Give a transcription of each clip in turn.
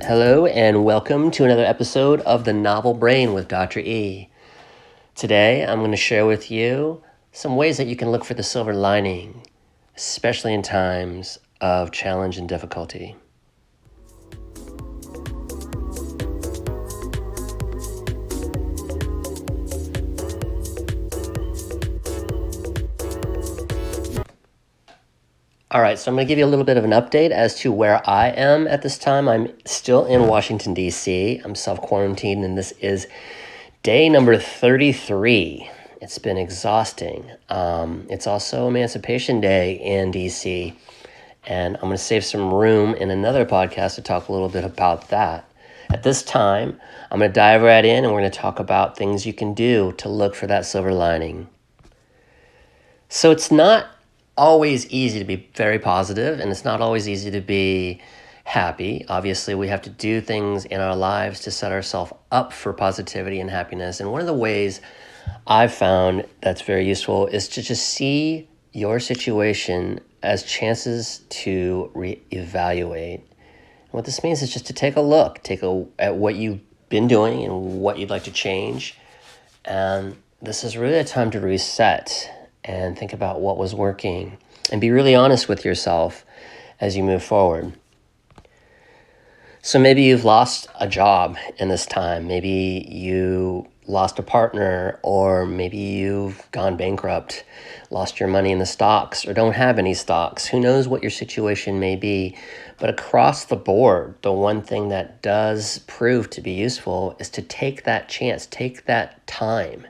Hello and welcome to another episode of The Novel Brain with Dr. E. Today I'm going to share with you some ways that you can look for the silver lining, especially in times of challenge and difficulty. All right, so I'm going to give you a little bit of an update as to where I am at this time. I'm still in Washington, D.C. I'm self-quarantined, and this is day number 33. It's been exhausting. It's also Emancipation Day in D.C., and I'm going to save some room in another podcast to talk a little bit about that. At this time, I'm going to dive right in, and we're going to talk about things you can do to look for that silver lining. So it's not always easy to be very positive, and it's not always easy to be happy. Obviously, we have to do things in our lives to set ourselves up for positivity and happiness. And one of the ways I've found that's very useful is to just see your situation as chances to reevaluate. And what this means is just to take a look, at what you've been doing and what you'd like to change. And this is really a time to reset and think about what was working and be really honest with yourself as you move forward. So maybe you've lost a job in this time. Maybe you lost a partner, or maybe you've gone bankrupt, lost your money in the stocks, or don't have any stocks. Who knows what your situation may be? But across the board, the one thing that does prove to be useful is to take that chance, take that time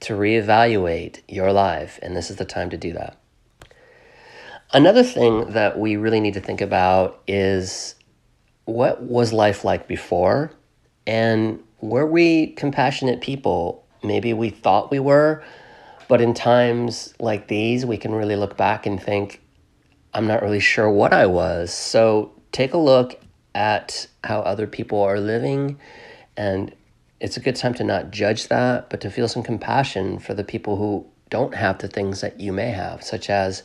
to reevaluate your life, and this is the time to do that. Another thing that we really need to think about is, what was life like before? And were we compassionate people? Maybe we thought we were, but in times like these, we can really look back and think, I'm not really sure what I was. So take a look at how other people are living, and it's a good time to not judge that, but to feel some compassion for the people who don't have the things that you may have, such as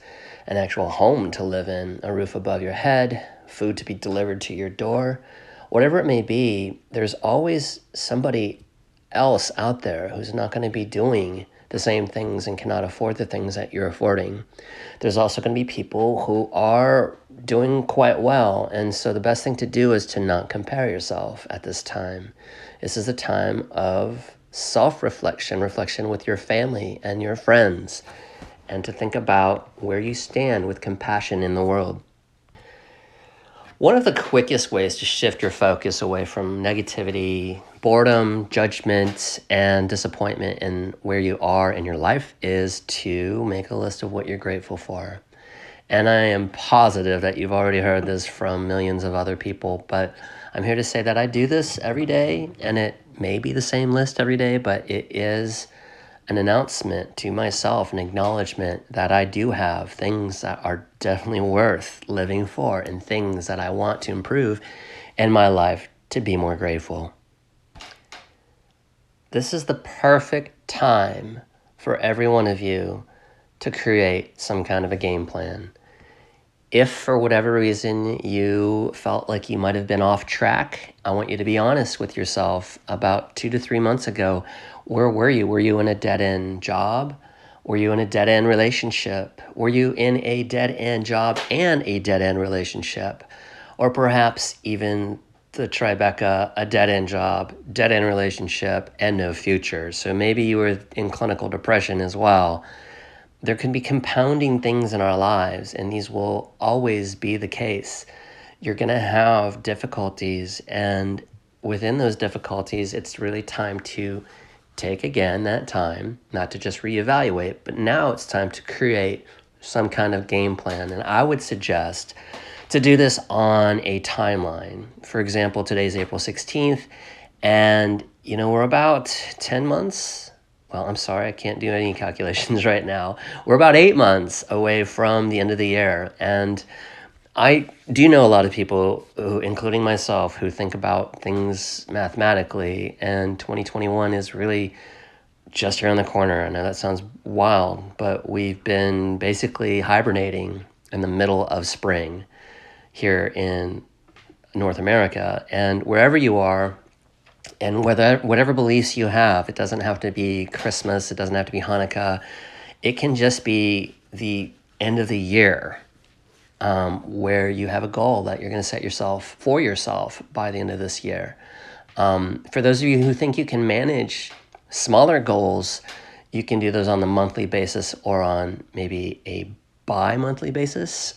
an actual home to live in, a roof above your head, food to be delivered to your door. Whatever it may be, there's always somebody else out there who's not going to be doing the same things and cannot afford the things that you're affording. There's also going to be people who are doing quite well, and so the best thing to do is to not compare yourself at this time. This is a time of self-reflection, reflection with your family and your friends, and to think about where you stand with compassion in the world. One of the quickest ways to shift your focus away from negativity, boredom, judgment, and disappointment in where you are in your life is to make a list of what you're grateful for. And I am positive that you've already heard this from millions of other people, but I'm here to say that I do this every day, and it may be the same list every day, but it is an announcement to myself, an acknowledgement that I do have things that are definitely worth living for and things that I want to improve in my life to be more grateful. This is the perfect time for every one of you to create some kind of a game plan. If for whatever reason you felt like you might have been off track, I want you to be honest with yourself. About 2 to 3 months ago, where were you? Were you in a dead-end job? Were you in a dead-end relationship? Were you in a dead-end job and a dead-end relationship? Or perhaps even the Tribeca, a dead-end job, dead-end relationship, and no future. So maybe you were in clinical depression as well. There can be compounding things in our lives, and these will always be the case. You're going to have difficulties, and within those difficulties, it's really time to take again that time, not to just reevaluate, but now it's time to create some kind of game plan. And I would suggest to do this on a timeline. For example, today's April 16th, and we're about 10 months. Well, I'm sorry, I can't do any calculations right now. We're about 8 months away from the end of the year. And I do know a lot of people, who, including myself, who think about things mathematically. And 2021 is really just around the corner. I know that sounds wild, but we've been basically hibernating in the middle of spring here in North America. And wherever you are, and whatever beliefs you have, it doesn't have to be Christmas, it doesn't have to be Hanukkah, it can just be the end of the year, where you have a goal that you're going to set yourself for yourself by the end of this year. For those of you who think you can manage smaller goals, you can do those on the monthly basis or on maybe a bi-monthly basis.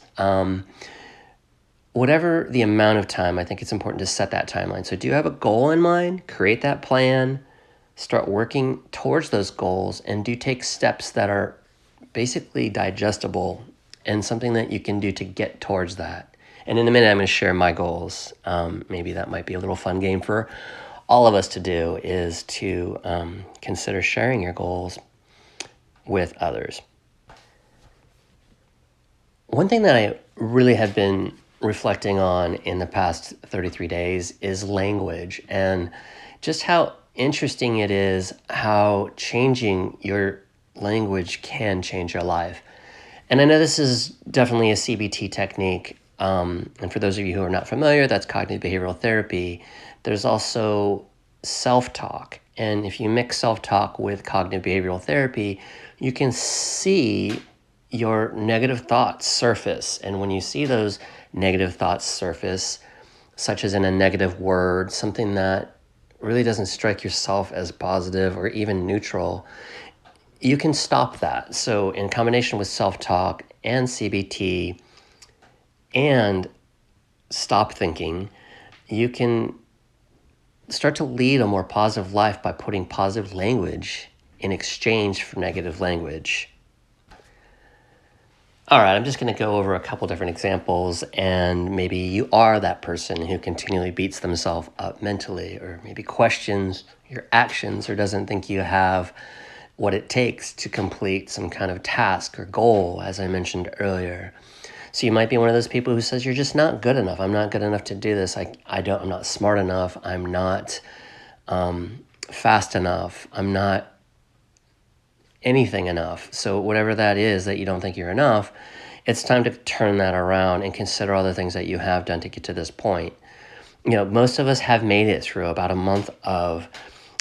Whatever the amount of time, I think it's important to set that timeline. So do you have a goal in mind? Create that plan, start working towards those goals, and do take steps that are basically digestible and something that you can do to get towards that. And in a minute, I'm going to share my goals. Maybe that might be a little fun game for all of us to do, is to consider sharing your goals with others. One thing that I really have been reflecting on in the past 33 days is language, and just how interesting it is how changing your language can change your life. And I know this is definitely a CBT technique. And for those of you who are not familiar, that's cognitive behavioral therapy. There's also self-talk. And if you mix self-talk with cognitive behavioral therapy, you can see your negative thoughts surface. And when you see those negative thoughts surface, such as in a negative word, something that really doesn't strike yourself as positive or even neutral, you can stop that. So in combination with self-talk and CBT and stop thinking, you can start to lead a more positive life by putting positive language in exchange for negative language. All right, I'm just going to go over a couple different examples, and maybe you are that person who continually beats themselves up mentally, or maybe questions your actions, or doesn't think you have what it takes to complete some kind of task or goal, as I mentioned earlier. So you might be one of those people who says, you're just not good enough. I'm not good enough to do this. I'm not smart enough. I'm not fast enough. I'm not anything enough. So whatever that is that you don't think you're enough, it's time to turn that around and consider all the things that you have done to get to this point. You know, most of us have made it through about a month of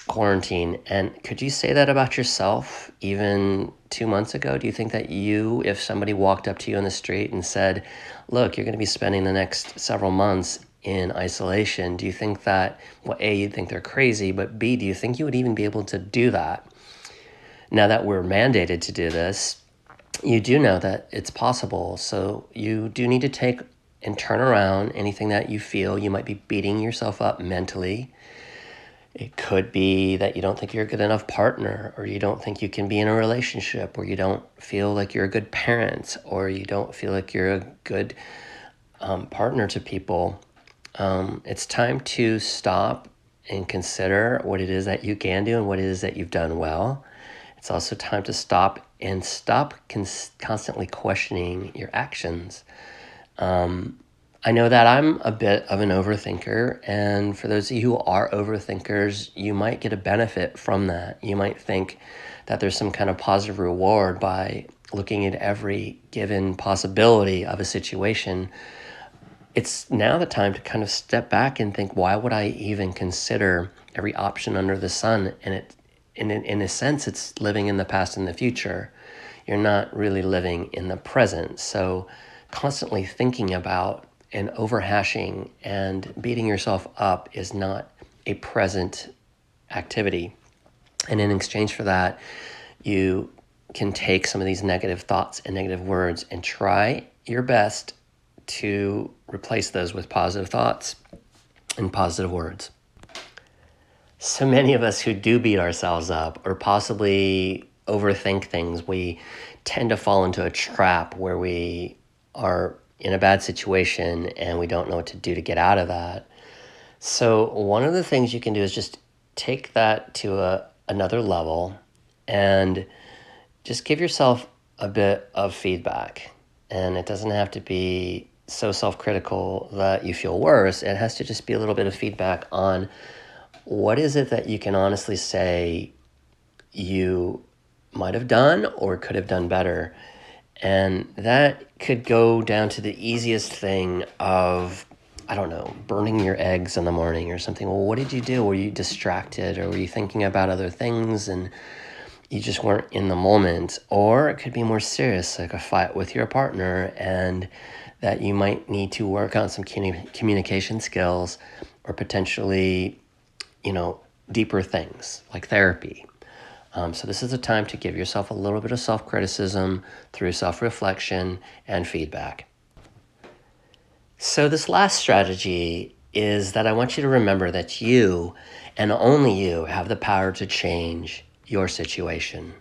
quarantine. And could you say that about yourself even 2 months ago? Do you think that you, if somebody walked up to you on the street and said, look, you're going to be spending the next several months in isolation, do you think that, well, A, you'd think they're crazy, but B, do you think you would even be able to do that? Now that we're mandated to do this, you do know that it's possible. So you do need to take and turn around anything that you feel you might be beating yourself up mentally. It could be that you don't think you're a good enough partner, or you don't think you can be in a relationship, or you don't feel like you're a good parent, or you don't feel like you're a good partner to people. It's time to stop and consider what it is that you can do and what it is that you've done well. It's also time to stop constantly questioning your actions. I know that I'm a bit of an overthinker, and for those of you who are overthinkers, you might get a benefit from that. You might think that there's some kind of positive reward by looking at every given possibility of a situation. It's now the time to kind of step back and think, why would I even consider every option under the sun? And in a sense, it's living in the past and the future. You're not really living in the present. So constantly thinking about and overhashing and beating yourself up is not a present activity. And in exchange for that, you can take some of these negative thoughts and negative words and try your best to replace those with positive thoughts and positive words. So many of us who do beat ourselves up or possibly overthink things, we tend to fall into a trap where we are in a bad situation and we don't know what to do to get out of that. So one of the things you can do is just take that to another level and just give yourself a bit of feedback. And it doesn't have to be so self-critical that you feel worse. It has to just be a little bit of feedback on what is it that you can honestly say you might have done or could have done better. And that could go down to the easiest thing of I don't know, burning your eggs in the morning or something. Well, what did you do? Were you distracted, or were you thinking about other things and you just weren't in the moment? Or it could be more serious, like a fight with your partner, and that you might need to work on some communication skills, or potentially, deeper things like therapy. So this is a time to give yourself a little bit of self-criticism through self-reflection and feedback. So this last strategy is that I want you to remember that you, and only you, have the power to change your situation.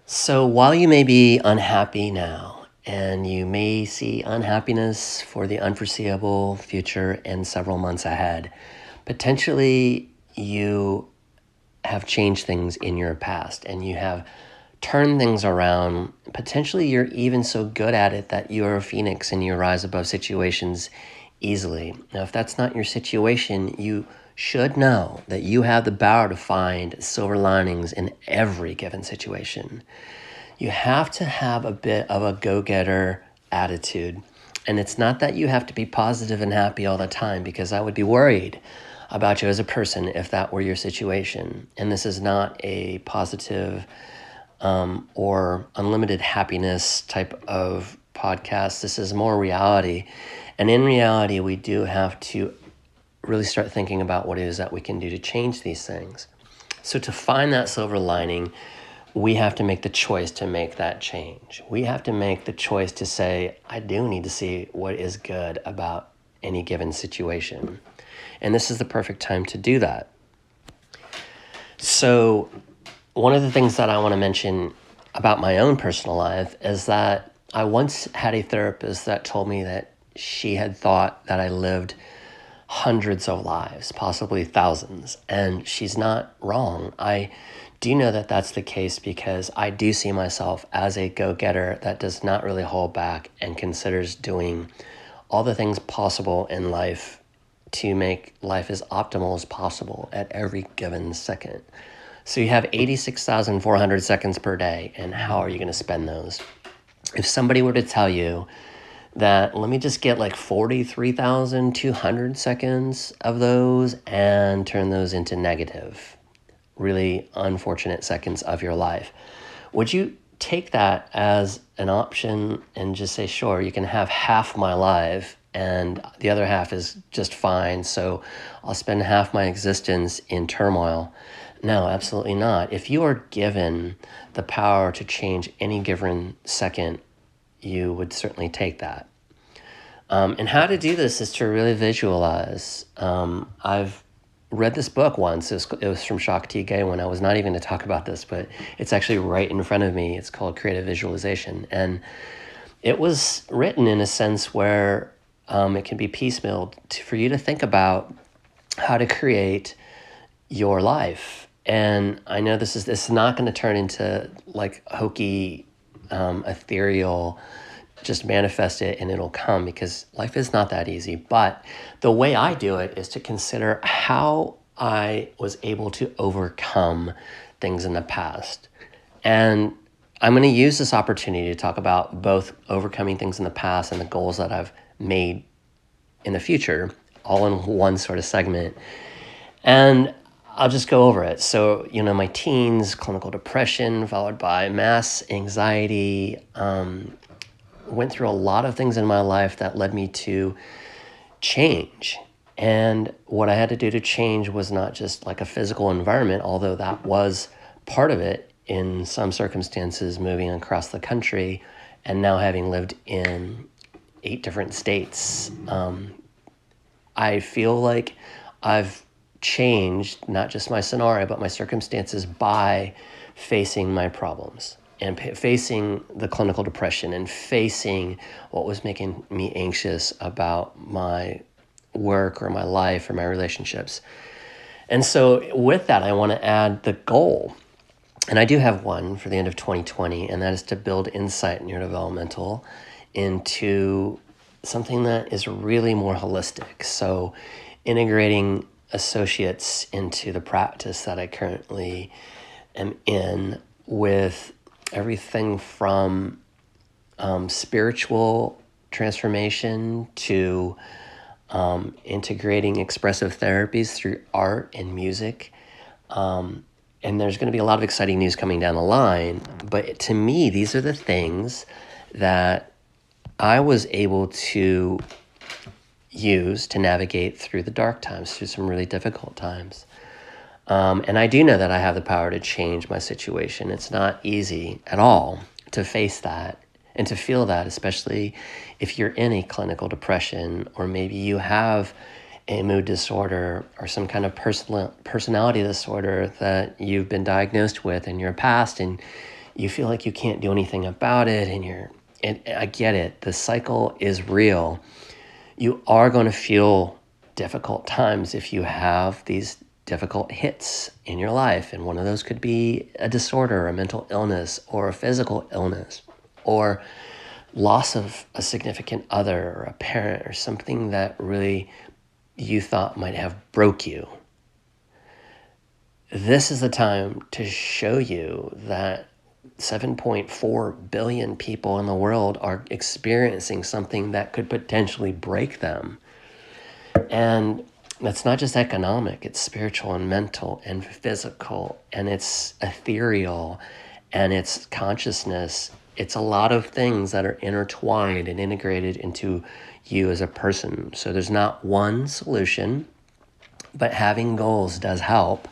So while you may be unhappy now, and you may see unhappiness for the unforeseeable future and several months ahead, potentially you have changed things in your past and you have turned things around. Potentially you're even so good at it that you're a phoenix and you rise above situations easily. Now, if that's not your situation, you should know that you have the power to find silver linings in every given situation. You have to have a bit of a go-getter attitude. And it's not that you have to be positive and happy all the time, because I would be worried about you as a person if that were your situation. And this is not a positive or unlimited happiness type of podcast. This is more reality. And in reality, we do have to really start thinking about what it is that we can do to change these things. So to find that silver lining, we have to make the choice to make that change. We have to make the choice to say, I do need to see what is good about any given situation. And this is the perfect time to do that. So one of the things that I want to mention about my own personal life is that I once had a therapist that told me that she had thought that I lived hundreds of lives, possibly thousands, and she's not wrong. I do know that that's the case because I do see myself as a go-getter that does not really hold back and considers doing all the things possible in life to make life as optimal as possible at every given second. So you have 86,400 seconds per day, and how are you going to spend those? If somebody were to tell you that, let me just get like 43,200 seconds of those and turn those into negative, really unfortunate seconds of your life, would you take that as an option and just say, sure, you can have half my life and the other half is just fine, so I'll spend half my existence in turmoil? No, absolutely not. If you are given the power to change any given second, you would certainly take that. And how to do this is to really visualize. I've read this book once. It was from Shakti Gawain. I was not even going to talk about this, but it's actually right in front of me. It's called Creative Visualization. And it was written in a sense where it can be piecemealed for you to think about how to create your life. And I know this is not going to turn into like hokey, ethereal, just manifest it and it'll come, because life is not that easy. But the way I do it is to consider how I was able to overcome things in the past. And I'm going to use this opportunity to talk about both overcoming things in the past and the goals that I've made in the future, all in one sort of segment. And I'll just go over it. So, my teens, clinical depression, followed by mass anxiety, went through a lot of things in my life that led me to change. And what I had to do to change was not just like a physical environment, although that was part of it in some circumstances, moving across the country and now having lived in 8 different states. I feel like I've changed not just my scenario, but my circumstances by facing my problems and facing the clinical depression and facing what was making me anxious about my work or my life or my relationships. And so with that, I want to add the goal. And I do have one for the end of 2020, and that is to build Insight Neurodevelopmental into something that is really more holistic. So integrating associates into the practice that I currently am in, with everything from spiritual transformation to integrating expressive therapies through art and music. And there's going to be a lot of exciting news coming down the line. But to me, these are the things that I was able to use to navigate through the dark times, through some really difficult times. And I do know that I have the power to change my situation. It's not easy at all to face that and to feel that, especially if you're in a clinical depression, or maybe you have a mood disorder or some kind of personality disorder that you've been diagnosed with in your past, and you feel like you can't do anything about it. And I get it. The cycle is real. You are going to feel difficult times if you have these difficult hits in your life. And one of those could be a disorder, a mental illness, or a physical illness, or loss of a significant other or a parent, or something that really you thought might have broke you. This is the time to show you that 7.4 billion people in the world are experiencing something that could potentially break them. And that's not just economic, it's spiritual and mental and physical, and it's ethereal, and it's consciousness. It's a lot of things that are intertwined and integrated into you as a person. So there's not one solution, but having goals does help.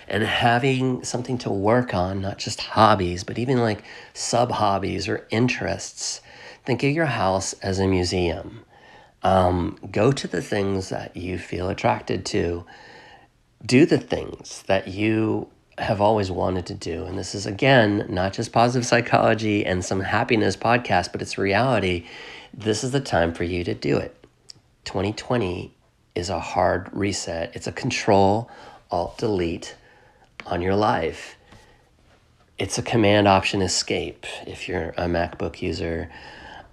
And having something to work on, not just hobbies, but even like sub-hobbies or interests. Think of your house as a museum. Go to the things that you feel attracted to. Do the things that you have always wanted to do. And this is, again, not just positive psychology and some happiness podcast, but it's reality. This is the time for you to do it. 2020 is a hard reset. It's a Control, Alt, Delete on your life. It's a Command, Option, Escape if you're a MacBook user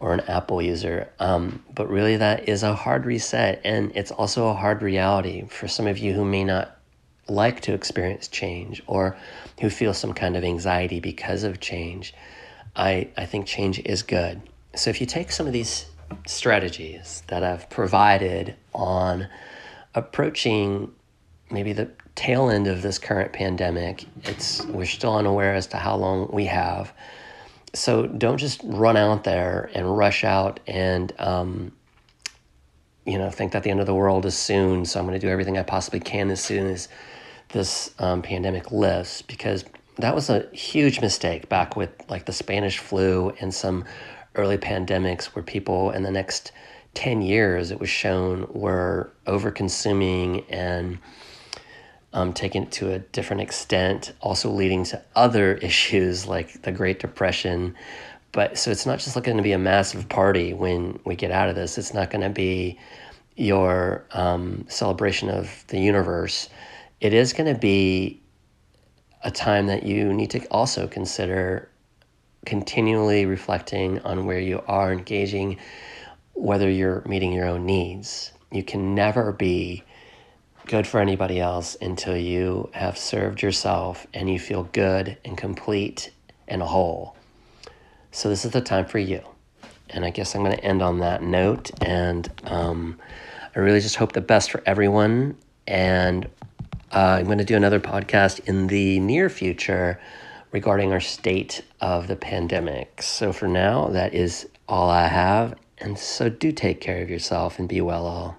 or an Apple user. But really that is a hard reset, and it's also a hard reality for some of you who may not like to experience change, or who feel some kind of anxiety because of change. I think change is good. So if you take some of these strategies that I've provided on approaching maybe the tail end of this current pandemic, we're still unaware as to how long we have. So don't just run out there and rush out and think that the end of the world is soon, so I'm going to do everything I possibly can as soon as this pandemic lifts, because that was a huge mistake back with like the Spanish flu and some early pandemics, where people in the next 10 years, it was shown, were over-consuming and taking it to a different extent, also leading to other issues like the Great Depression. But so it's not just going to be a massive party when we get out of this. It's not going to be your celebration of the universe. It is going to be a time that you need to also consider continually reflecting on where you are, engaging, whether you're meeting your own needs. You can never be good for anybody else until you have served yourself and you feel good and complete and whole. So this is the time for you. And I guess I'm going to end on that note. And I really just hope the best for everyone. And I'm going to do another podcast in the near future regarding our state of the pandemic. So for now, that is all I have. And so do take care of yourself and be well all.